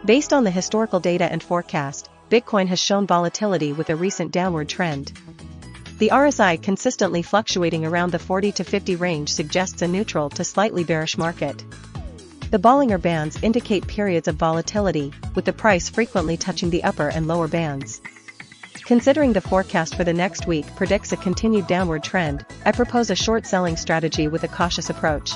Based on the historical data and forecast, Bitcoin has shown volatility with a recent downward trend. The RSI consistently fluctuating around the 40 to 50 range suggests a neutral to slightly bearish market. The Bollinger Bands indicate periods of volatility, with the price frequently touching the upper and lower bands. Considering the forecast for the next week predicts a continued downward trend, I propose a short selling strategy with a cautious approach.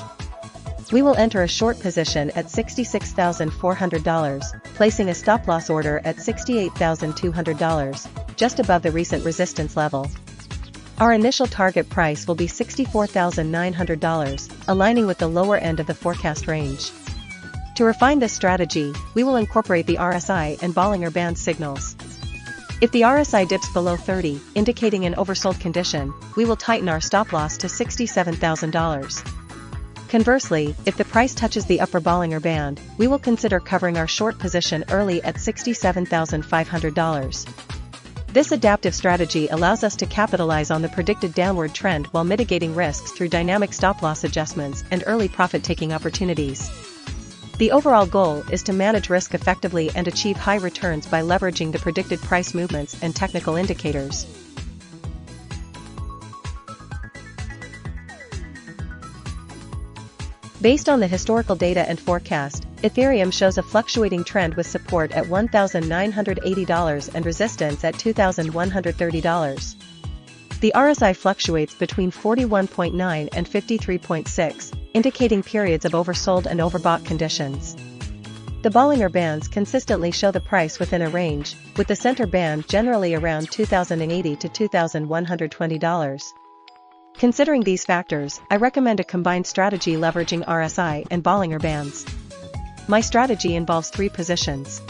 We will enter a short position at $66,400, placing a stop-loss order at $68,200, just above the recent resistance level. Our initial target price will be $64,900, aligning with the lower end of the forecast range. To refine this strategy, we will incorporate the RSI and Bollinger Band signals. If the RSI dips below 30, indicating an oversold condition, we will tighten our stop-loss to $67,000. Conversely, if the price touches the upper Bollinger Band, we will consider covering our short position early at $67,500. This adaptive strategy allows us to capitalize on the predicted downward trend while mitigating risks through dynamic stop-loss adjustments and early profit-taking opportunities. The overall goal is to manage risk effectively and achieve high returns by leveraging the predicted price movements and technical indicators. Based on the historical data and forecast, Ethereum shows a fluctuating trend with support at $1,980 and resistance at $2,130. The RSI fluctuates between 41.9 and 53.6, indicating periods of oversold and overbought conditions. The Bollinger Bands consistently show the price within a range, with the center band generally around $2,080 to $2,120. Considering these factors, I recommend a combined strategy leveraging RSI and Bollinger Bands. My strategy involves 3 positions.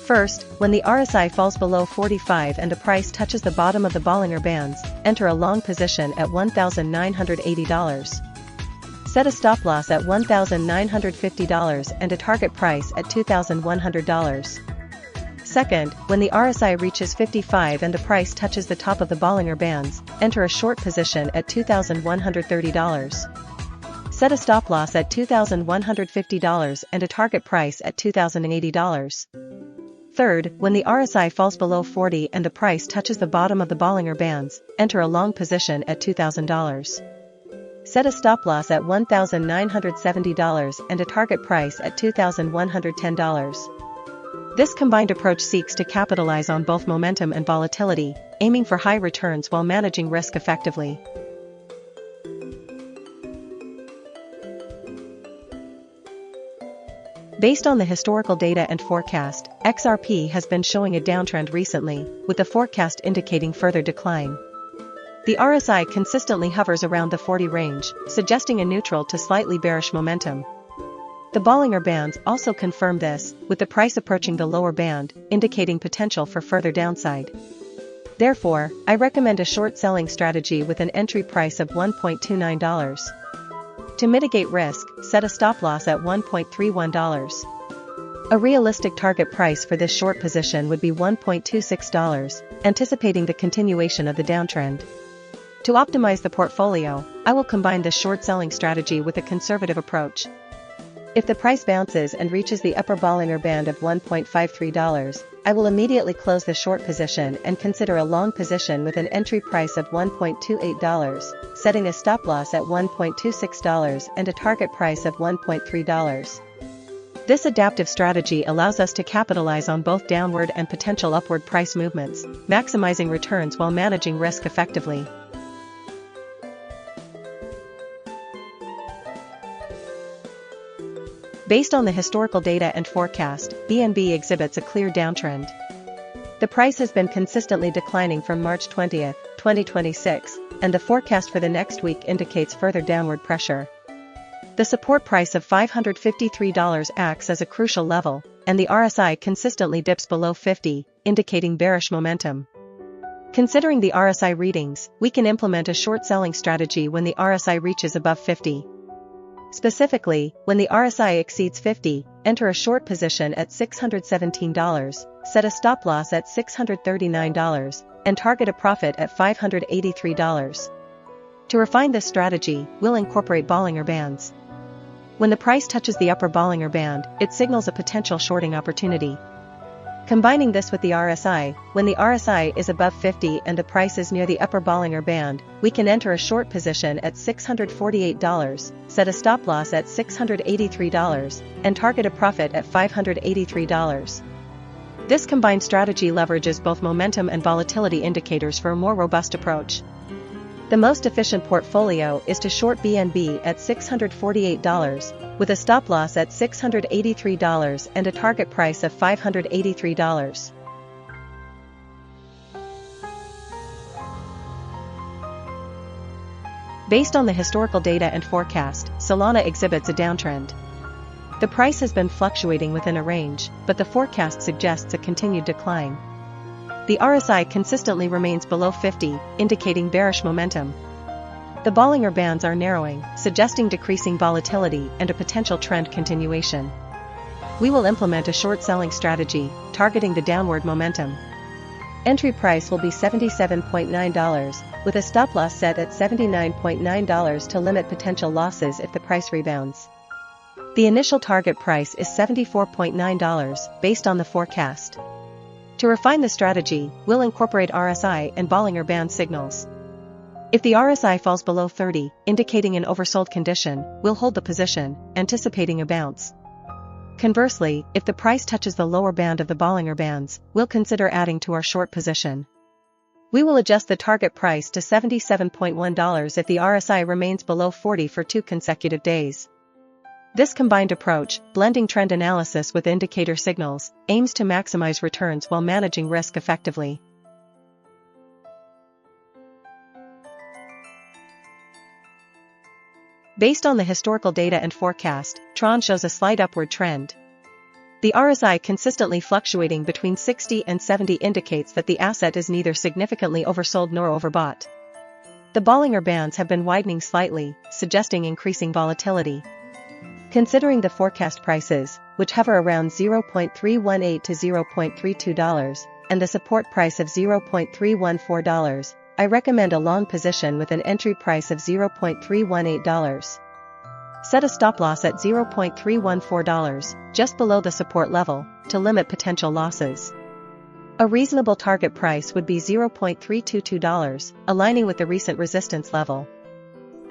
First, when the RSI falls below 45 and the price touches the bottom of the Bollinger Bands, enter a long position at $1,980. Set a stop-loss at $1,950 and a target price at $2,100. Second, when the RSI reaches 55 and the price touches the top of the Bollinger Bands, enter a short position at $2,130. Set a stop-loss at $2,150 and a target price at $2,080. Third, when the RSI falls below 40 and the price touches the bottom of the Bollinger Bands, enter a long position at $2,000. Set a stop-loss at $1,970 and a target price at $2,110. This combined approach seeks to capitalize on both momentum and volatility, aiming for high returns while managing risk effectively. Based on the historical data and forecast, XRP has been showing a downtrend recently, with the forecast indicating further decline. The RSI consistently hovers around the 40 range, suggesting a neutral to slightly bearish momentum. The Bollinger Bands also confirm this, with the price approaching the lower band, indicating potential for further downside. Therefore, I recommend a short selling strategy with an entry price of $1.29. To mitigate risk, set a stop-loss at $1.31. A realistic target price for this short position would be $1.26, anticipating the continuation of the downtrend. To optimize the portfolio, I will combine this short selling strategy with a conservative approach. If the price bounces and reaches the upper Bollinger Band of $1.53, I will immediately close the short position and consider a long position with an entry price of $1.28, setting a stop-loss at $1.26 and a target price of $1.3. This adaptive strategy allows us to capitalize on both downward and potential upward price movements, maximizing returns while managing risk effectively. Based on the historical data and forecast, BNB exhibits a clear downtrend. The price has been consistently declining from March 20, 2026, and the forecast for the next week indicates further downward pressure. The support price of $553 acts as a crucial level, and the RSI consistently dips below 50, indicating bearish momentum. Considering the RSI readings, we can implement a short selling strategy when the RSI reaches above 50. Specifically, when the RSI exceeds 50, enter a short position at $617, set a stop-loss at $639, and target a profit at $583. To refine this strategy, we'll incorporate Bollinger Bands. When the price touches the upper Bollinger Band, it signals a potential shorting opportunity. Combining this with the RSI, when the RSI is above 50 and the price is near the upper Bollinger Band, we can enter a short position at $648, set a stop loss at $683, and target a profit at $583. This combined strategy leverages both momentum and volatility indicators for a more robust approach. The most efficient portfolio is to short BNB at $648, with a stop loss at $683 and a target price of $583. Based on the historical data and forecast, Solana exhibits a downtrend. The price has been fluctuating within a range, but the forecast suggests a continued decline. The RSI consistently remains below 50, indicating bearish momentum. The Bollinger Bands are narrowing, suggesting decreasing volatility and a potential trend continuation. We will implement a short selling strategy, targeting the downward momentum. Entry price will be $77.9, with a stop loss set at $79.9 to limit potential losses if the price rebounds. The initial target price is $74.9 based on the forecast. To refine the strategy, we'll incorporate RSI and Bollinger Band signals. If the RSI falls below 30, indicating an oversold condition, we'll hold the position, anticipating a bounce. Conversely, if the price touches the lower band of the Bollinger Bands, we'll consider adding to our short position. We will adjust the target price to $77.1 if the RSI remains below 40 for 2 consecutive days. This combined approach, blending trend analysis with indicator signals, aims to maximize returns while managing risk effectively. Based on the historical data and forecast, TRON shows a slight upward trend. The RSI consistently fluctuating between 60 and 70 indicates that the asset is neither significantly oversold nor overbought. The Bollinger Bands have been widening slightly, suggesting increasing volatility. Considering the forecast prices, which hover around $0.318 to $0.32, and the support price of $0.314, I recommend a long position with an entry price of $0.318. Set a stop loss at $0.314, just below the support level, to limit potential losses. A reasonable target price would be $0.322, aligning with the recent resistance level.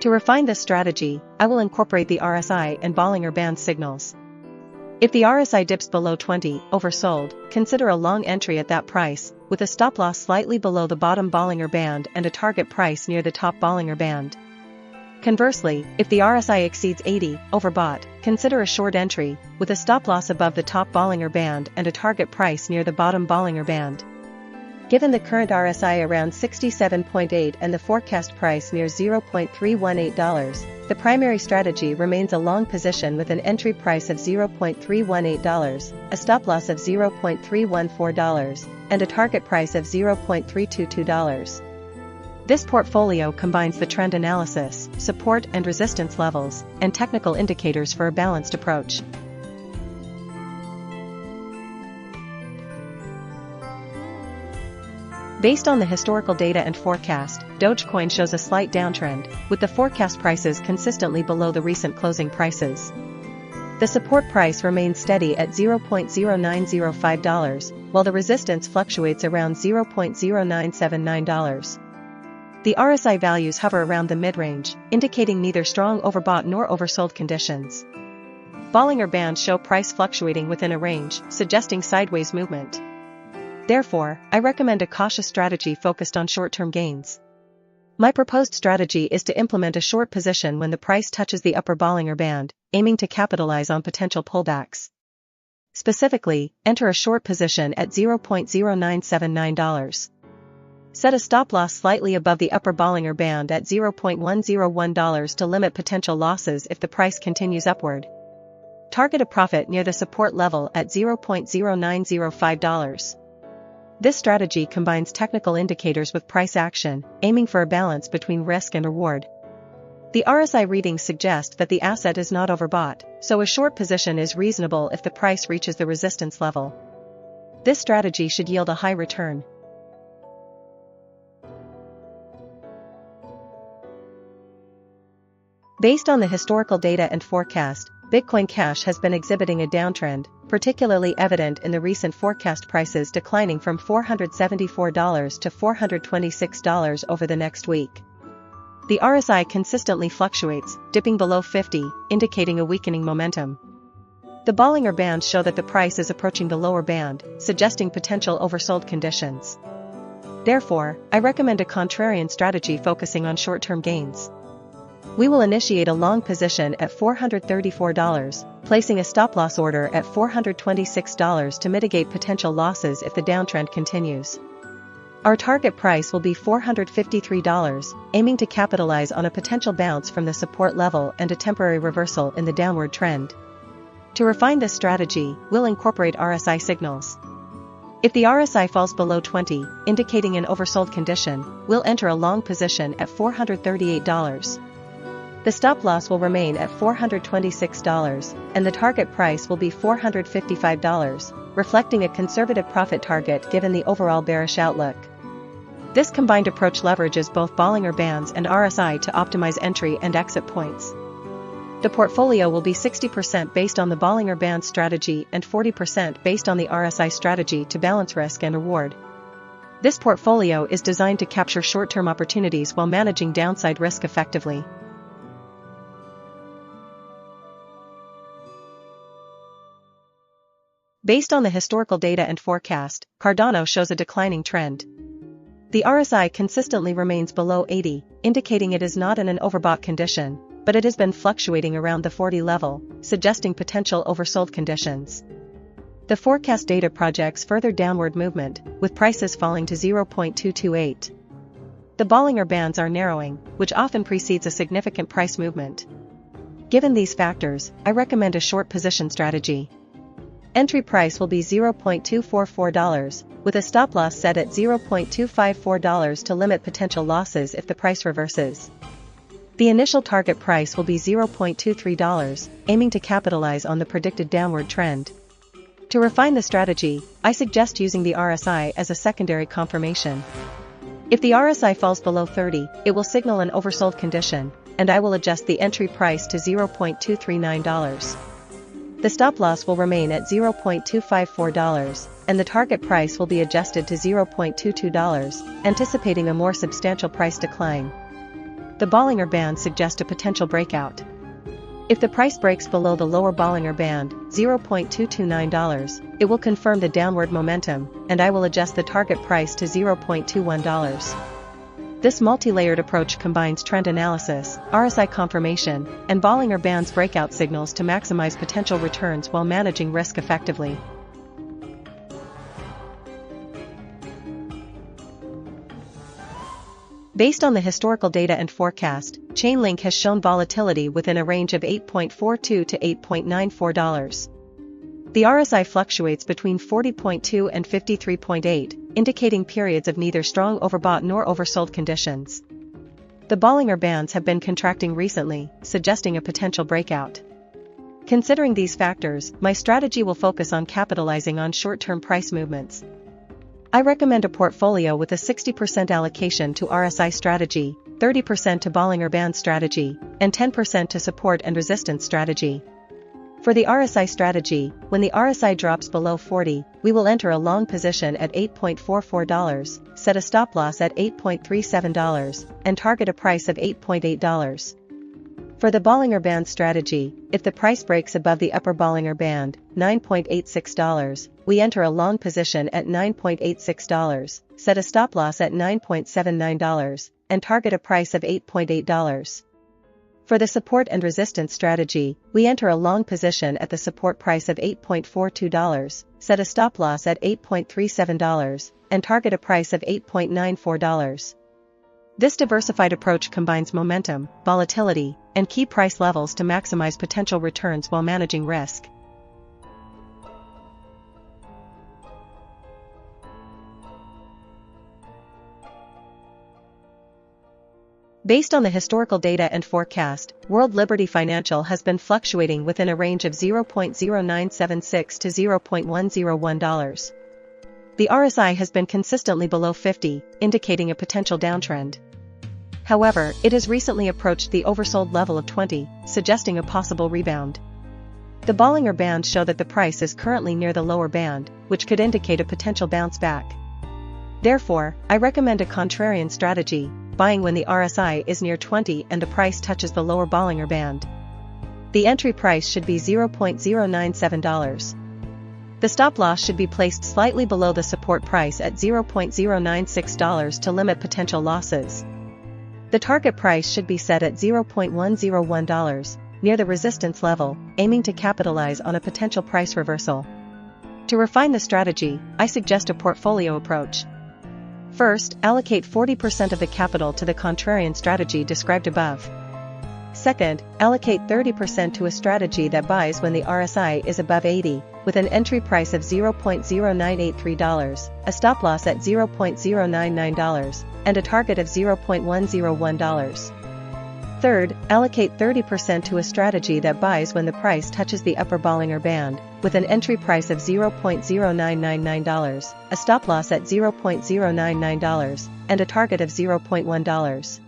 To refine this strategy, I will incorporate the RSI and Bollinger Band signals. If the RSI dips below 20, oversold, consider a long entry at that price, with a stop loss slightly below the bottom Bollinger Band and a target price near the top Bollinger Band. Conversely, if the RSI exceeds 80, overbought, consider a short entry, with a stop loss above the top Bollinger Band and a target price near the bottom Bollinger Band. Given the current RSI around 67.8 and the forecast price near $0.318, the primary strategy remains a long position with an entry price of $0.318, a stop loss of $0.314, and a target price of $0.322. This portfolio combines the trend analysis, support and resistance levels, and technical indicators for a balanced approach. Based on the historical data and forecast, Dogecoin shows a slight downtrend, with the forecast prices consistently below the recent closing prices. The support price remains steady at $0.0905, while the resistance fluctuates around $0.0979. The RSI values hover around the mid-range, indicating neither strong overbought nor oversold conditions. Bollinger Bands show price fluctuating within a range, suggesting sideways movement. Therefore, I recommend a cautious strategy focused on short-term gains. My proposed strategy is to implement a short position when the price touches the upper Bollinger Band, aiming to capitalize on potential pullbacks. Specifically, enter a short position at $0.0979. Set a stop loss slightly above the upper Bollinger Band at $0.101 to limit potential losses if the price continues upward. Target a profit near the support level at $0.0905. This strategy combines technical indicators with price action, aiming for a balance between risk and reward. The RSI readings suggest that the asset is not overbought, so a short position is reasonable if the price reaches the resistance level. This strategy should yield a high return. Based on the historical data and forecast, Bitcoin Cash has been exhibiting a downtrend, particularly evident in the recent forecast prices declining from $474 to $426 over the next week. The RSI consistently fluctuates, dipping below 50, indicating a weakening momentum. The Bollinger Bands show that the price is approaching the lower band, suggesting potential oversold conditions. Therefore, I recommend a contrarian strategy focusing on short-term gains. We will initiate a long position at $434, placing a stop-loss order at $426 to mitigate potential losses if the downtrend continues. Our target price will be $453, aiming to capitalize on a potential bounce from the support level and a temporary reversal in the downward trend. To refine this strategy, we'll incorporate RSI signals. If the RSI falls below 20, indicating an oversold condition, we'll enter a long position at $438. The stop-loss will remain at $426, and the target price will be $455, reflecting a conservative profit target given the overall bearish outlook. This combined approach leverages both Bollinger Bands and RSI to optimize entry and exit points. The portfolio will be 60% based on the Bollinger Band strategy and 40% based on the RSI strategy to balance risk and reward. This portfolio is designed to capture short-term opportunities while managing downside risk effectively. Based on the historical data and forecast, Cardano shows a declining trend. The RSI consistently remains below 80, indicating it is not in an overbought condition, but it has been fluctuating around the 40 level, suggesting potential oversold conditions. The forecast data projects further downward movement, with prices falling to 0.228. The Bollinger Bands are narrowing, which often precedes a significant price movement. Given these factors, I recommend a short position strategy. Entry price will be $0.244, with a stop-loss set at $0.254 to limit potential losses if the price reverses. The initial target price will be $0.23, aiming to capitalize on the predicted downward trend. To refine the strategy, I suggest using the RSI as a secondary confirmation. If the RSI falls below 30, it will signal an oversold condition, and I will adjust the entry price to $0.239. The stop-loss will remain at $0.254, and the target price will be adjusted to $0.22, anticipating a more substantial price decline. The Bollinger Band suggests a potential breakout. If the price breaks below the lower Bollinger Band, $0.229, it will confirm the downward momentum, and I will adjust the target price to $0.21. This multi-layered approach combines trend analysis, RSI confirmation, and Bollinger Bands breakout signals to maximize potential returns while managing risk effectively. Based on the historical data and forecast, Chainlink has shown volatility within a range of $8.42 to $8.94. The RSI fluctuates between 40.2 and 53.8, indicating periods of neither strong overbought nor oversold conditions. The Bollinger Bands have been contracting recently, suggesting a potential breakout. Considering these factors, my strategy will focus on capitalizing on short-term price movements. I recommend a portfolio with a 60% allocation to RSI strategy, 30% to Bollinger Band strategy, and 10% to support and resistance strategy. For the RSI strategy, when the RSI drops below 40, we will enter a long position at $8.44, set a stop-loss at $8.37, and target a price of $8.8. For the Bollinger Band strategy, if the price breaks above the upper Bollinger Band, $9.86, we enter a long position at $9.86, set a stop-loss at $9.79, and target a price of $8.8. For the support and resistance strategy, we enter a long position at the support price of $8.42, set a stop-loss at $8.37, and target a price of $8.94. This diversified approach combines momentum, volatility, and key price levels to maximize potential returns while managing risk. Based on the historical data and forecast, World Liberty Financial has been fluctuating within a range of $0.0976 to $0.101. The RSI has been consistently below 50, indicating a potential downtrend. However, it has recently approached the oversold level of 20, suggesting a possible rebound. The Bollinger Bands show that the price is currently near the lower band, which could indicate a potential bounce back. Therefore, I recommend a contrarian strategy, buying when the RSI is near 20 and the price touches the lower Bollinger Band. The entry price should be $0.097. The stop loss should be placed slightly below the support price at $0.096 to limit potential losses. The target price should be set at $0.101, near the resistance level, aiming to capitalize on a potential price reversal. To refine the strategy, I suggest a portfolio approach. First, allocate 40% of the capital to the contrarian strategy described above. Second, allocate 30% to a strategy that buys when the RSI is above 80, with an entry price of $0.0983, a stop loss at $0.099, and a target of $0.101. Third, allocate 30% to a strategy that buys when the price touches the upper Bollinger Band, with an entry price of $0.0999, a stop loss at $0.099, and a target of $0.1.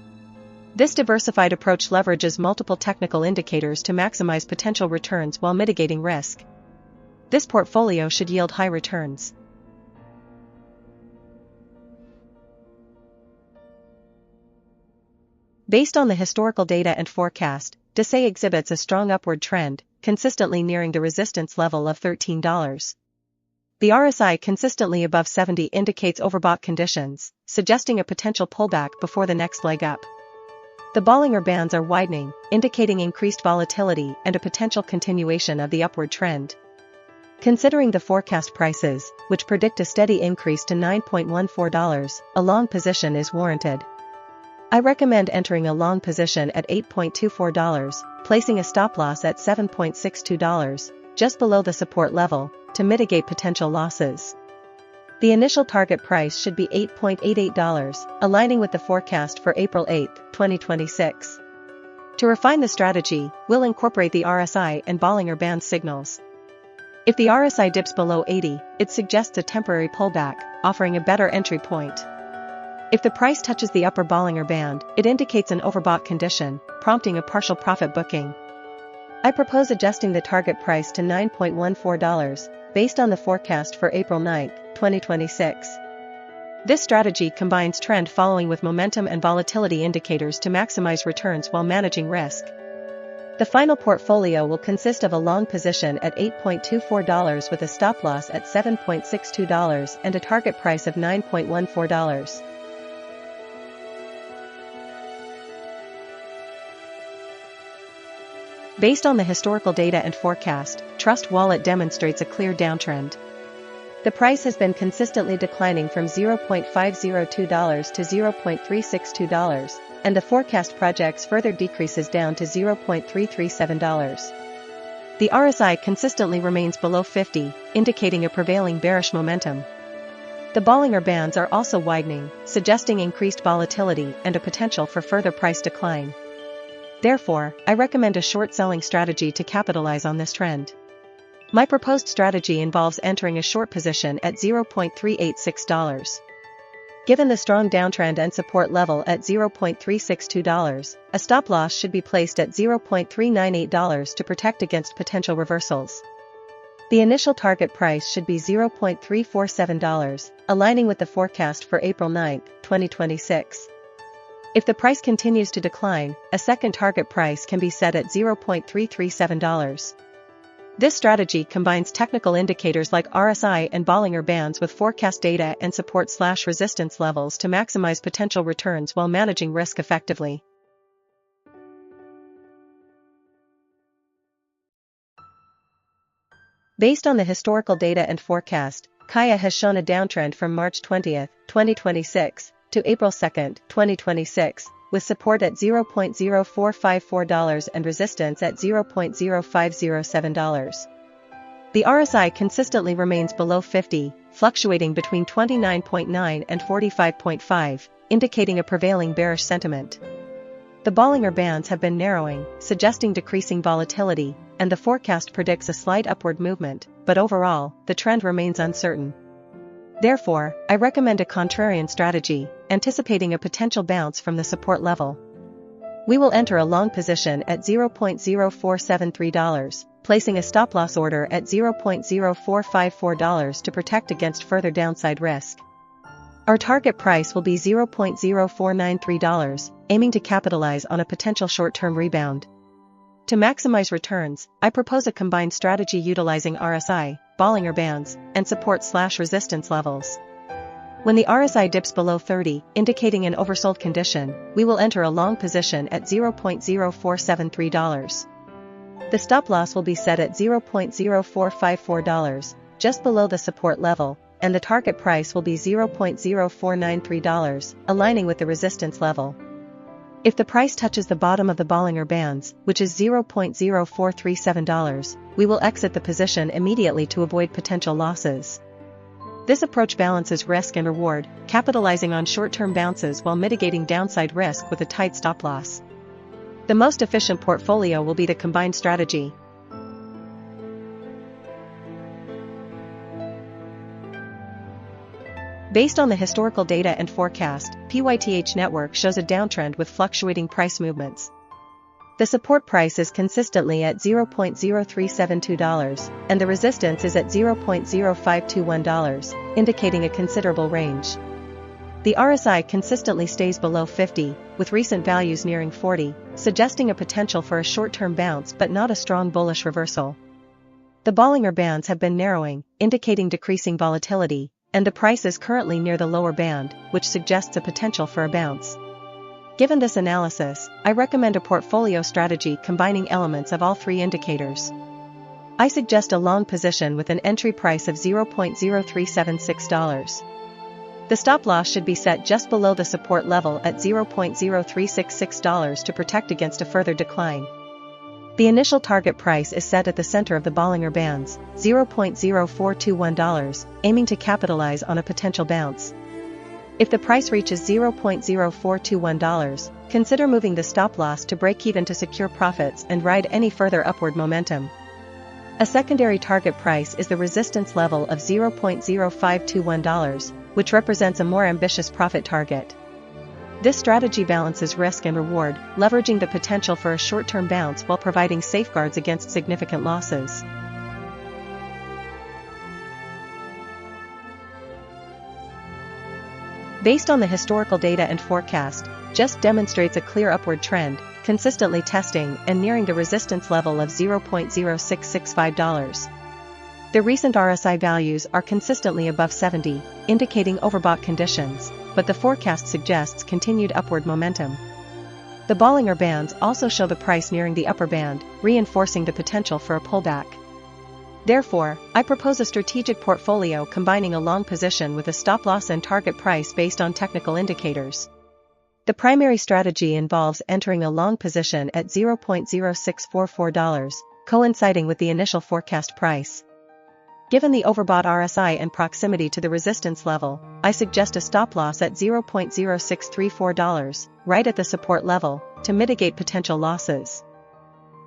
This diversified approach leverages multiple technical indicators to maximize potential returns while mitigating risk. This portfolio should yield high returns. Based on the historical data and forecast, DeXe exhibits a strong upward trend, consistently nearing the resistance level of $13. The RSI consistently above 70 indicates overbought conditions, suggesting a potential pullback before the next leg up. The Bollinger Bands are widening, indicating increased volatility and a potential continuation of the upward trend. Considering the forecast prices, which predict a steady increase to $9.14, a long position is warranted. I recommend entering a long position at $8.24, placing a stop loss at $7.62, just below the support level, to mitigate potential losses. The initial target price should be $8.88, aligning with the forecast for April 8, 2026. To refine the strategy, we'll incorporate the RSI and Bollinger Band signals. If the RSI dips below 80, it suggests a temporary pullback, offering a better entry point. If the price touches the upper Bollinger Band, it indicates an overbought condition, prompting a partial profit booking. I propose adjusting the target price to $9.14, based on the forecast for April 9, 2026. This strategy combines trend following with momentum and volatility indicators to maximize returns while managing risk. The final portfolio will consist of a long position at $8.24 with a stop loss at $7.62 and a target price of $9.14. Based on the historical data and forecast, Trust Wallet demonstrates a clear downtrend. The price has been consistently declining from $0.502 to $0.362, and the forecast projects further decreases down to $0.337. The RSI consistently remains below 50, indicating a prevailing bearish momentum. The Bollinger Bands are also widening, suggesting increased volatility and a potential for further price decline. Therefore, I recommend a short selling strategy to capitalize on this trend. My proposed strategy involves entering a short position at $0.386. Given the strong downtrend and support level at $0.362, a stop loss should be placed at $0.398 to protect against potential reversals. The initial target price should be $0.347, aligning with the forecast for April 9, 2026. If the price continues to decline, a second target price can be set at $0.337. This strategy combines technical indicators like RSI and Bollinger Bands with forecast data and support/resistance levels to maximize potential returns while managing risk effectively. Based on the historical data and forecast, Kaia has shown a downtrend from March 20, 2026, to April 2, 2026, with support at $0.0454 and resistance at $0.0507. The RSI consistently remains below 50, fluctuating between 29.9 and 45.5, indicating a prevailing bearish sentiment. The Bollinger Bands have been narrowing, suggesting decreasing volatility, and the forecast predicts a slight upward movement, but overall, the trend remains uncertain. Therefore, I recommend a contrarian strategy, anticipating a potential bounce from the support level. We will enter a long position at $0.0473, placing a stop-loss order at $0.0454 to protect against further downside risk. Our target price will be $0.0493, aiming to capitalize on a potential short-term rebound. To maximize returns, I propose a combined strategy utilizing RSI, Bollinger Bands, and support/resistance levels. When the RSI dips below 30, indicating an oversold condition, we will enter a long position at $0.0473. The stop-loss will be set at $0.0454, just below the support level, and the target price will be $0.0493, aligning with the resistance level. If the price touches the bottom of the Bollinger Bands, which is $0.0437, we will exit the position immediately to avoid potential losses. This approach balances risk and reward, capitalizing on short-term bounces while mitigating downside risk with a tight stop-loss. The most efficient portfolio will be the combined strategy. Based on the historical data and forecast, Pyth network shows a downtrend with fluctuating price movements. The support price is consistently at $0.0372, and the resistance is at $0.0521, indicating a considerable range. The RSI consistently stays below 50, with recent values nearing 40, suggesting a potential for a short-term bounce but not a strong bullish reversal. The Bollinger Bands have been narrowing, indicating decreasing volatility, and the price is currently near the lower band, which suggests a potential for a bounce. Given this analysis, I recommend a portfolio strategy combining elements of all three indicators. I suggest a long position with an entry price of $0.0376. The stop-loss should be set just below the support level at $0.0366 to protect against a further decline. The initial target price is set at the center of the Bollinger Bands, $0.0421, aiming to capitalize on a potential bounce. If the price reaches $0.0421, consider moving the stop-loss to break even to secure profits and ride any further upward momentum. A secondary target price is the resistance level of $0.0521, which represents a more ambitious profit target. This strategy balances risk and reward, leveraging the potential for a short-term bounce while providing safeguards against significant losses. Based on the historical data and forecast, just demonstrates a clear upward trend, consistently testing and nearing the resistance level of $0.0665. The recent RSI values are consistently above 70, indicating overbought conditions, but the forecast suggests continued upward momentum. The Bollinger Bands also show the price nearing the upper band, reinforcing the potential for a pullback. Therefore, I propose a strategic portfolio combining a long position with a stop-loss and target price based on technical indicators. The primary strategy involves entering a long position at $0.0644, coinciding with the initial forecast price. Given the overbought RSI and proximity to the resistance level, I suggest a stop-loss at $0.0634, right at the support level, to mitigate potential losses.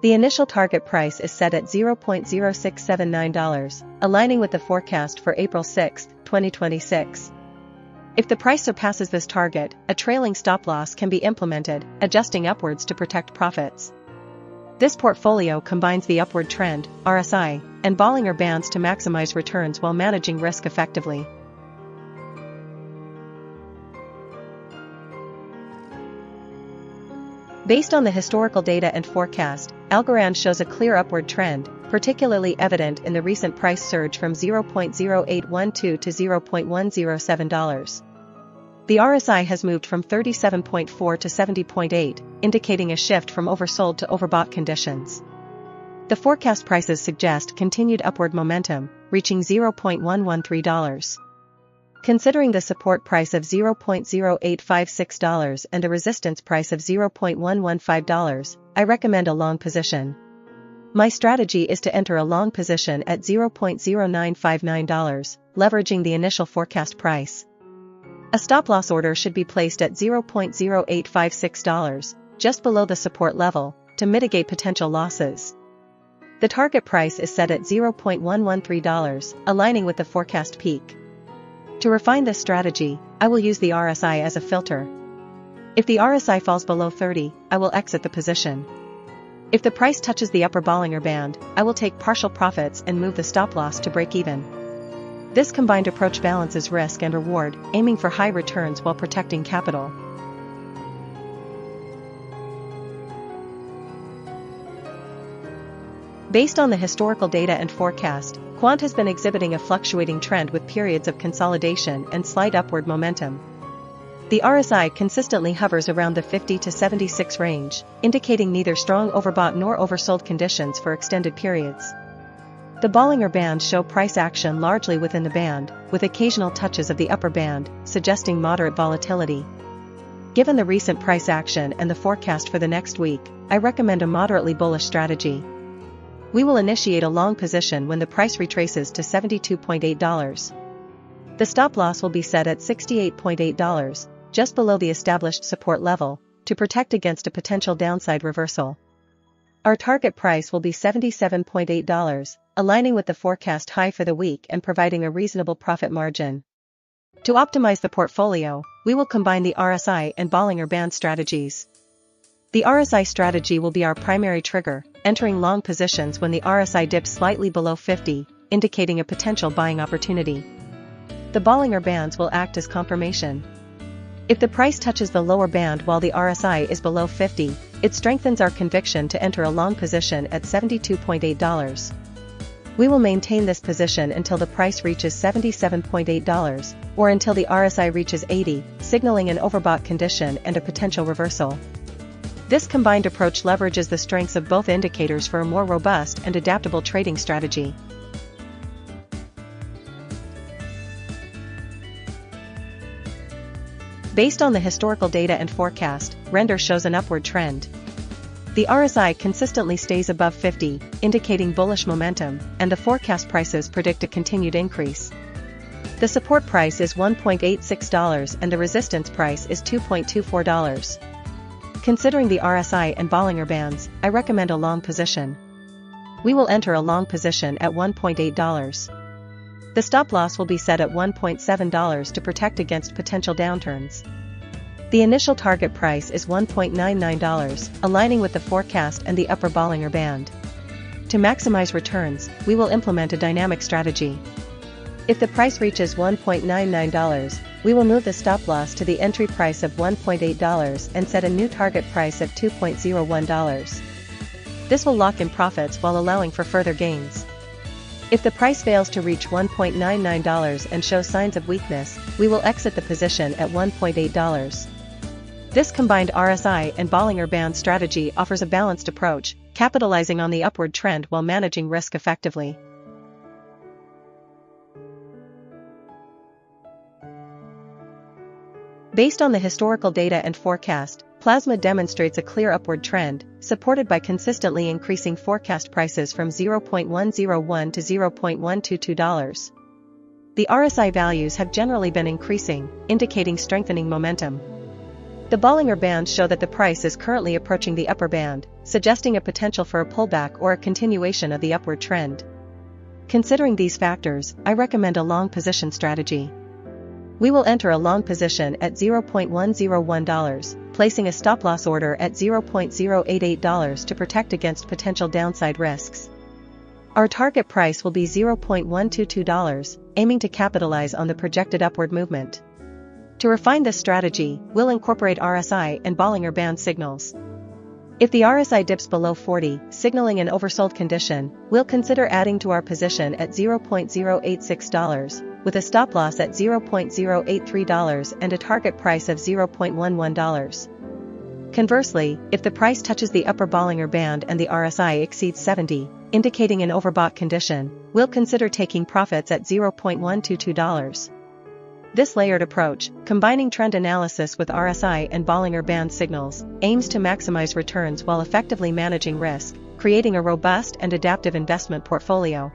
The initial target price is set at $0.0679, aligning with the forecast for April 6, 2026. If the price surpasses this target, a trailing stop-loss can be implemented, adjusting upwards to protect profits. This portfolio combines the upward trend, RSI, and Bollinger Bands to maximize returns while managing risk effectively. Based on the historical data and forecast, Algorand shows a clear upward trend, particularly evident in the recent price surge from $0.0812 to $0.107. The RSI has moved from 37.4 to 70.8, indicating a shift from oversold to overbought conditions. The forecast prices suggest continued upward momentum, reaching $0.113. Considering the support price of $0.0856 and a resistance price of $0.115, I recommend a long position. My strategy is to enter a long position at $0.0959, leveraging the initial forecast price. A stop-loss order should be placed at $0.0856, just below the support level, to mitigate potential losses. The target price is set at $0.113, aligning with the forecast peak. To refine this strategy, I will use the RSI as a filter. If the RSI falls below 30, I will exit the position. If the price touches the upper Bollinger Band, I will take partial profits and move the stop loss to break even. This combined approach balances risk and reward, aiming for high returns while protecting capital. Based on the historical data and forecast, Quant has been exhibiting a fluctuating trend with periods of consolidation and slight upward momentum. The RSI consistently hovers around the 50 to 76 range, indicating neither strong overbought nor oversold conditions for extended periods. The Bollinger Bands show price action largely within the band, with occasional touches of the upper band, suggesting moderate volatility. Given the recent price action and the forecast for the next week, I recommend a moderately bullish strategy. We will initiate a long position when the price retraces to $72.8. The stop loss will be set at $68.8, just below the established support level, to protect against a potential downside reversal. Our target price will be $77.8, aligning with the forecast high for the week and providing a reasonable profit margin. To optimize the portfolio, we will combine the RSI and Bollinger Band strategies. The RSI strategy will be our primary trigger, entering long positions when the RSI dips slightly below 50, indicating a potential buying opportunity. The Bollinger Bands will act as confirmation. If the price touches the lower band while the RSI is below 50, it strengthens our conviction to enter a long position at $72.8. We will maintain this position until the price reaches $77.8, or until the RSI reaches 80, signaling an overbought condition and a potential reversal. This combined approach leverages the strengths of both indicators for a more robust and adaptable trading strategy. Based on the historical data and forecast, Render shows an upward trend. The RSI consistently stays above 50, indicating bullish momentum, and the forecast prices predict a continued increase. The support price is $1.86 and the resistance price is $2.24. Considering the RSI and Bollinger Bands, I recommend a long position. We will enter a long position at $1.8. The stop loss will be set at $1.7 to protect against potential downturns. The initial target price is $1.99, aligning with the forecast and the upper Bollinger Band. To maximize returns, we will implement a dynamic strategy. If the price reaches $1.99, we will move the stop loss to the entry price of $1.8 and set a new target price of $2.01. This will lock in profits while allowing for further gains. If the price fails to reach $1.99 and shows signs of weakness, we will exit the position at $1.8. This combined RSI and Bollinger Band strategy offers a balanced approach, capitalizing on the upward trend while managing risk effectively. Based on the historical data and forecast, Plasma demonstrates a clear upward trend, supported by consistently increasing forecast prices from $0.101 to $0.122. The RSI values have generally been increasing, indicating strengthening momentum. The Bollinger Bands show that the price is currently approaching the upper band, suggesting a potential for a pullback or a continuation of the upward trend. Considering these factors, I recommend a long position strategy. We will enter a long position at $0.101, placing a stop-loss order at $0.088 to protect against potential downside risks. Our target price will be $0.122, aiming to capitalize on the projected upward movement. To refine this strategy, we'll incorporate RSI and Bollinger Band signals. If the RSI dips below 40, signaling an oversold condition, we'll consider adding to our position at $0.086, with a stop loss at $0.083 and a target price of $0.11. Conversely, if the price touches the upper Bollinger Band and the RSI exceeds 70, indicating an overbought condition, we'll consider taking profits at $0.122. This layered approach, combining trend analysis with RSI and Bollinger Band signals, aims to maximize returns while effectively managing risk, creating a robust and adaptive investment portfolio.